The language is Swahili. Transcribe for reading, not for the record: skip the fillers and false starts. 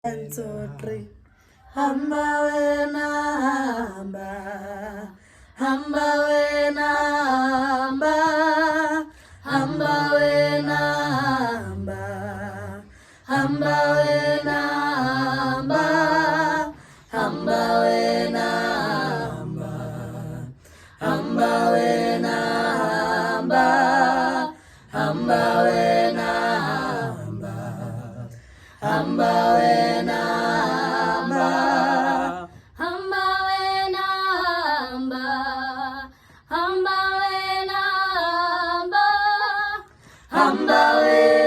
1, 2, 3. Hamba wena hamba, hamba wena hamba, hamba wena hamba, hamba wena hamba, hamba wena hamba, hamba wena hamba, hamba wena hamba, hamba wena hamba, hamba wena hamba, hamba wena hamba, hamba wena